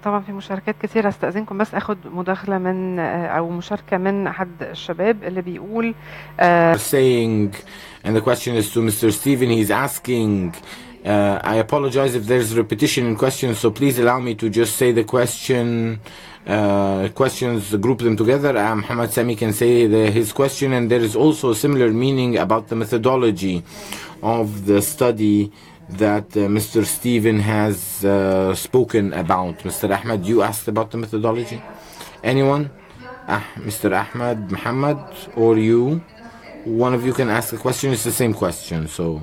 طبعا في مشاركات كتير. استأذنكم بس اخد مداخلة من او مشاركة من احد الشباب اللي بيقول saying, and the question is to Mr. Stephen. He's asking, I apologize if there's repetition in questions, so please allow me to just say the questions, group them together. Mohamed Sami can say his question, and there is also a similar meaning about the methodology of the study that Mr. Stephen has spoken about. Mr. Ahmed, you asked about the methodology? Anyone? Mr. Ahmed, Muhammad, or you? One of you can ask a question. It's the same question, so...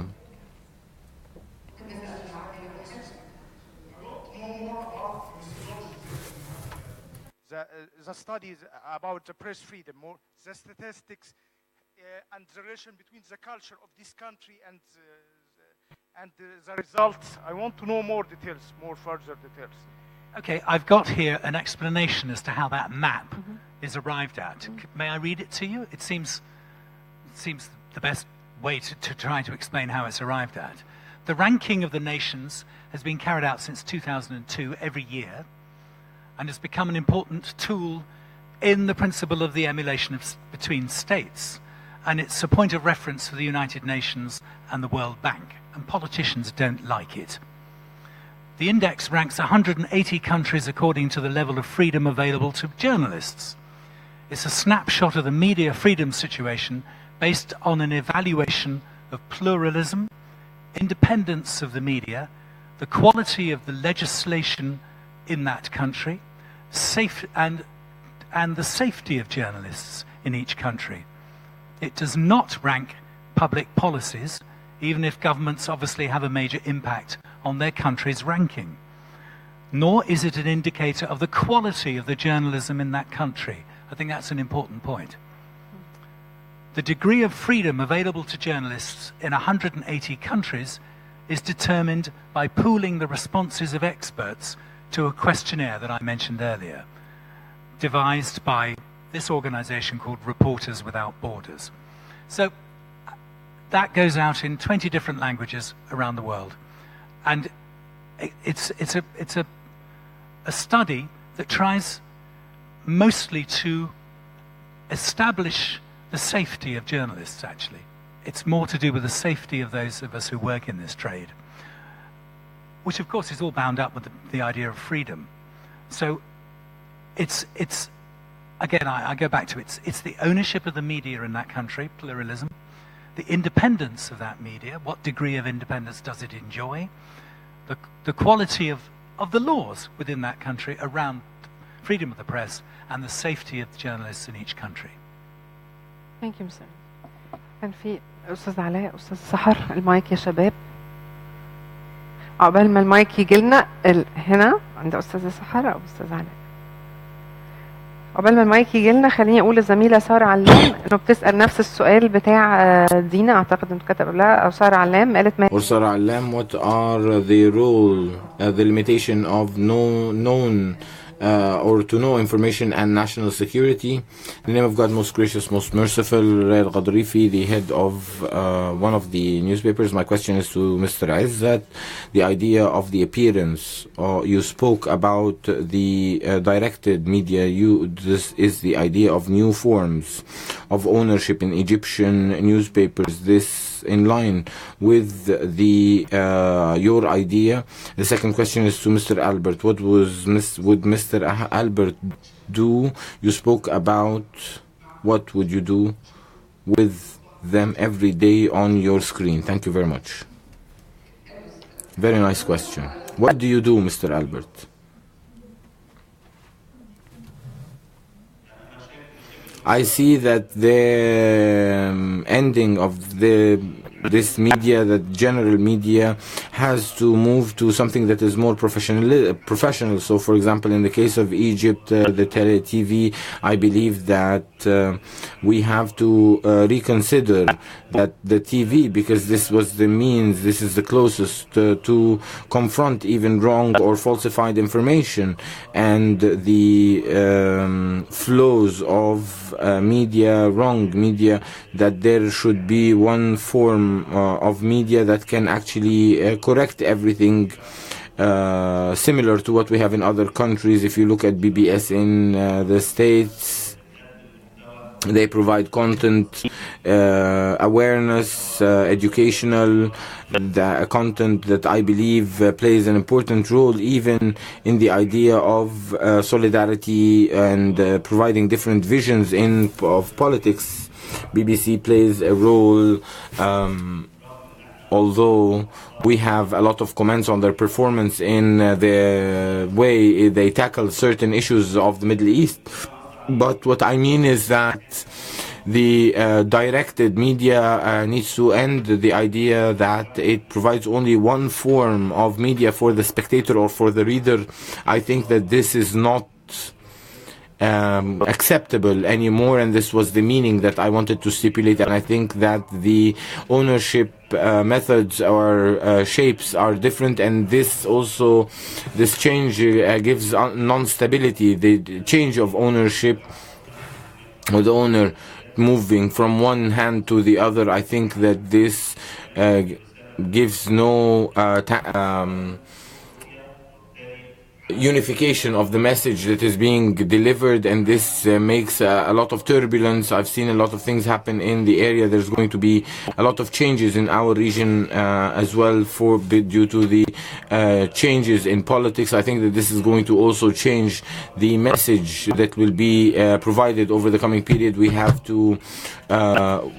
The studies about the press freedom, more the statistics and the relation between the culture of this country and the results. I want to know more details, more further details. Okay, I've got here an explanation as to how that map is arrived at. May I read it to you? It seems the best way to try to explain how it's arrived at. The ranking of the nations has been carried out since 2002 every year, and has become an important tool in the principle of the emulation between states. And it's a point of reference for the United Nations and the World Bank, and politicians don't like it. The index ranks 180 countries according to the level of freedom available to journalists. It's a snapshot of the media freedom situation based on an evaluation of pluralism, independence of the media, the quality of the legislation in that country, and the safety of journalists in each country. It does not rank public policies, even if governments obviously have a major impact on their country's ranking. Nor is it an indicator of the quality of the journalism in that country. I think that's an important point. The degree of freedom available to journalists in 180 countries is determined by pooling the responses of experts to a questionnaire that I mentioned earlier, devised by this organization called Reporters Without Borders. So that goes out in 20 different languages around the world. And it's a study that tries mostly to establish the safety of journalists, actually. It's more to do with the safety of those of us who work in this trade, which of course is all bound up with the idea of freedom. So it's again, I go back to it's the ownership of the media in that country, pluralism, the independence of that media, what degree of independence does it enjoy, the quality of the laws within that country around freedom of the press, and the safety of the journalists in each country. Thank you, Mr. كان في أستاذ علاء، أستاذ سحر، المايك يا شباب. عقبال ما المايك يجي لنا هنا عند أستاذ سحر أو أستاذ علاء. عقبال ما المايك يجي لنا خليني أقول للزميلة سارة علام إنه بتسأل نفس السؤال بتاع دينا، أعتقد إنه كتب لها أو سارة علام قالت ما. سارة علام, what are the role, the limitation of known or to know information and national security? In the name of God, most gracious, most merciful, Rael Ghadrifi, the head of one of the newspapers. My question is to Mr. Izzat. The idea of the appearance, you spoke about the directed media. This is the idea of new forms of ownership in Egyptian newspapers. This in line with the your idea. The second question is to Mr. Albert. What would Mr. Albert do? You spoke about what would you do with them every day on your screen. Thank you very much. Very nice question. What do you do, Mr. Albert? I see that the ending of this media, the general media, has to move to something that is more professional. So, for example, in the case of Egypt, the TV, I believe that we have to reconsider that the TV, because this was the means, this is the closest to confront even wrong or falsified information, and the flows of media, wrong media, that there should be one form of media that can actually correct everything similar to what we have in other countries. If you look at BBS in the States, they provide content, awareness, educational content that I believe plays an important role even in the idea of solidarity and providing different visions of politics. BBC plays a role, although we have a lot of comments on their performance in the way they tackle certain issues of the Middle East. But what I mean is that the directed media needs to end the idea that it provides only one form of media for the spectator or for the reader. I think that this is not acceptable anymore, and this was the meaning that I wanted to stipulate. And I think that the ownership methods or shapes are different, and this change gives non-stability. The change of ownership, or the owner moving from one hand to the other, I think that this gives no unification of the message that is being delivered, and this makes a lot of turbulence. I've seen a lot of things happen in the area. There's going to be a lot of changes in our region as well due to the changes in politics. I think that this is going to also change the message that will be provided over the coming period. We have to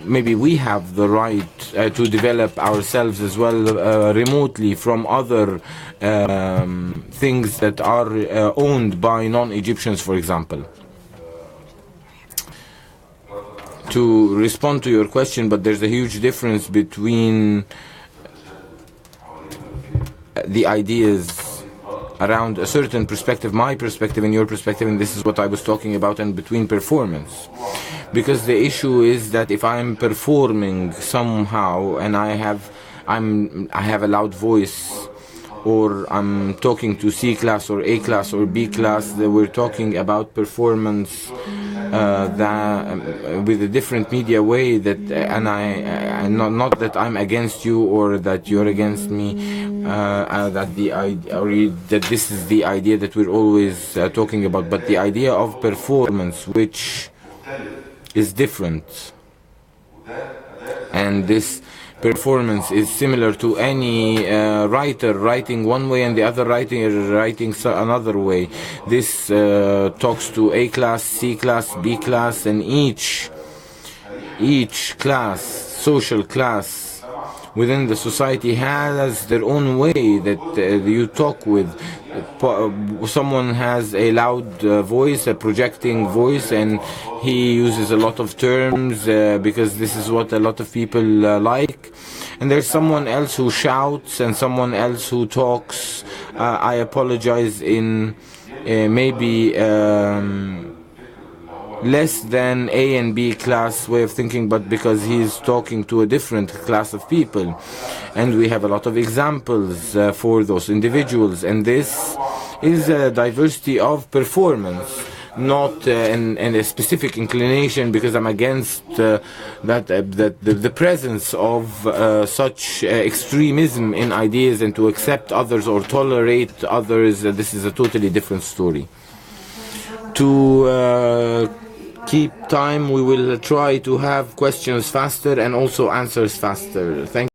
maybe we have the right to develop ourselves as well remotely from other things that are owned by non-Egyptians, for example. To respond to your question, but there's a huge difference between the ideas around a certain perspective, my perspective and your perspective, and this is what I was talking about, and between performance. Because the issue is that if I'm performing somehow and I have a loud voice, or I'm talking to C class or A class or B class, that we're talking about performance with a different media way, that and I not that I'm against you or that you're against me, that this is the idea that we're always talking about, but the idea of performance, which is different, and this performance is similar to any writer writing one way and the other writing another way. This talks to A class, C class, B class, and each class, social class within the society has their own way that you talk with. Someone has a loud voice, a projecting voice, and he uses a lot of terms because this is what a lot of people like. And there's someone else who shouts and someone else who talks, I apologize, in maybe less than A and B class way of thinking, but because he's talking to a different class of people. And we have a lot of examples for those individuals, and this is a diversity of performance, not in a specific inclination, because I'm against the presence of such extremism in ideas, and to accept others or tolerate others. This is a totally different story. To keep time, we will try to have questions faster and also answers faster. Thank you.